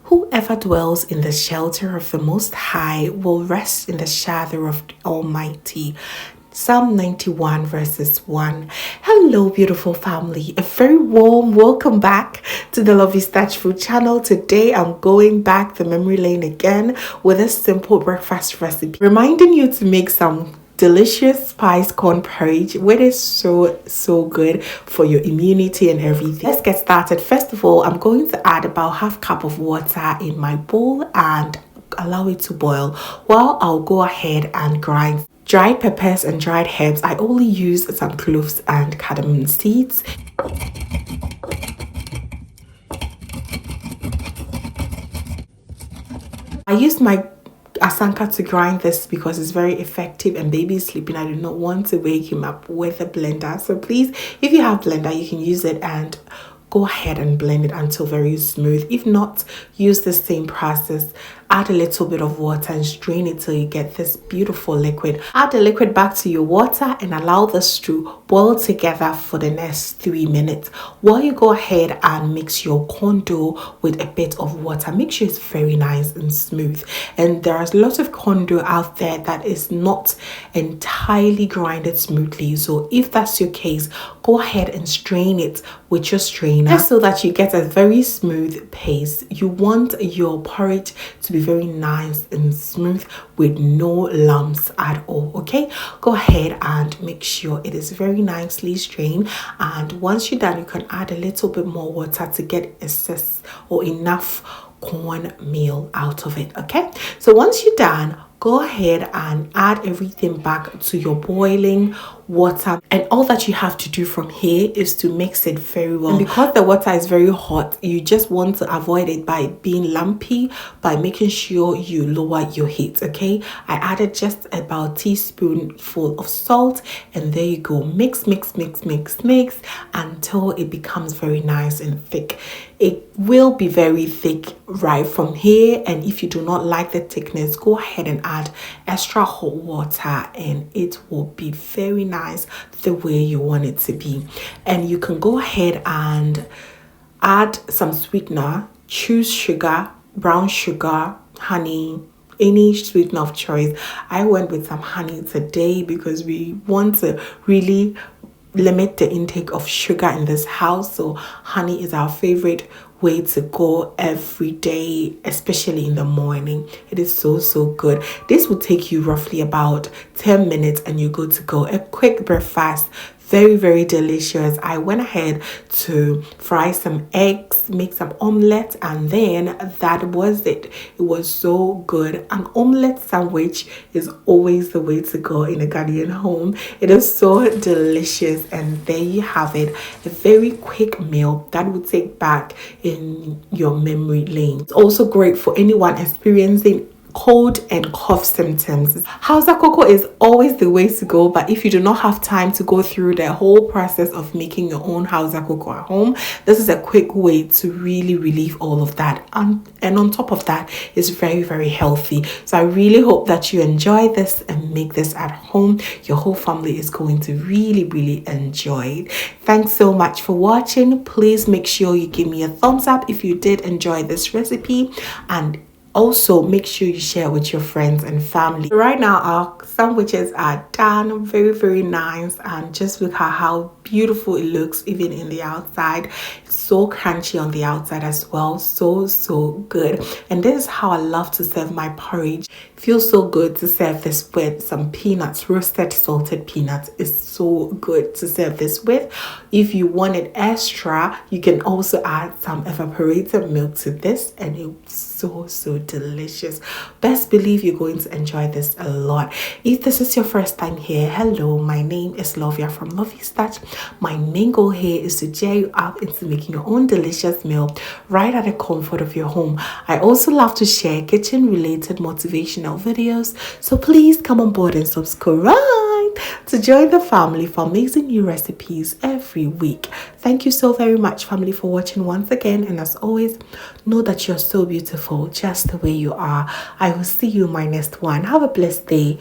Whoever dwells in the shelter of the Most High will rest in the shadow of the Almighty. Psalm 91 verses 1. Hello beautiful family, a very warm welcome back to the Lovystouch food channel. Today I'm going back the memory lane again with a simple breakfast recipe, reminding you to make some delicious spiced corn porridge, which is so good for your immunity and everything. Let's get started. First of all, I'm going to add about half cup of water in my bowl and allow it to boil while I'll go ahead and grind dried peppers and dried herbs. I only use some cloves and cardamom seeds. I used my asanka to grind this because it's very effective and baby is sleeping. I do not want to wake him up with a blender. So please, if you have blender, you can use it and go ahead and blend it until very smooth. If not, use the same process. Add a little bit of water and strain it till you get this beautiful liquid. Add the liquid back to your water and allow this to boil together for the next 3 minutes while you go ahead and mix your corn dough with a bit of water. Make sure it's very nice and smooth. And there's lots of corn dough out there that is not entirely grinded smoothly. So if that's your case, go ahead and strain it with your strainer so that you get a very smooth paste. You want your porridge to be very nice and smooth with no lumps at all. Okay, go ahead and make sure it is very nicely strained, and once you're done, you can add a little bit more water to get excess or enough cornmeal out of it. Okay, so once you're done, go ahead and add everything back to your boiling water, and all that you have to do from here is to mix it very well. And because the water is very hot, you just want to avoid it by being lumpy by making sure you lower your heat. Okay, I added just about a teaspoonful of salt, and there you go. Mix until it becomes very nice and thick. It will be very thick right from here, and if you do not like the thickness, go ahead and add extra hot water and it will be very nice the way you want it to be. And you can go ahead and add some sweetener. Choose sugar, brown sugar, honey, any sweetener of choice. I went with some honey today because we want to really limit the intake of sugar in this house. So honey is our favorite way to go every day, especially in the morning. It is so good. This will take you roughly about 10 minutes and you're good to go. A quick breakfast, very delicious. I went ahead to fry some eggs, make some omelette, and then that was it. It was so good. An omelette sandwich is always the way to go in a Ghanaian home. It is so delicious, and there you have it, a very quick meal that will take back in your memory lane. It's also great for anyone experiencing cold and cough symptoms. Hausa cocoa is always the way to go, but if you do not have time to go through the whole process of making your own Hausa cocoa at home, this is a quick way to really relieve all of that, and on top of that, it's very healthy. So I really hope that you enjoy this and make this at home. Your whole family is going to really enjoy it. Thanks so much for watching. Please make sure you give me a thumbs up if you did enjoy this recipe, and also make sure you share with your friends and family. Right now our sandwiches are done, very nice, and just look at how beautiful it looks even in the outside. It's so crunchy on the outside as well. So good. And this is how I love to serve my porridge. It feels so good to serve this with some peanuts. Roasted salted peanuts is so good to serve this with. If you want it extra, you can also add some evaporated milk to this, and it's so delicious. Best believe you're going to enjoy this a lot. If this is your first time here, hello, my name is Lovia from Lovystouch. My main goal here is to cheer you up into making your own delicious meal right at the comfort of your home. I also love to share kitchen related motivational videos, so please come on board and subscribe to join the family for amazing new recipes every week. Thank you so very much, family, for watching once again, and as always, know that you're so beautiful just the way you are. I will see you in my next one. Have a blessed day.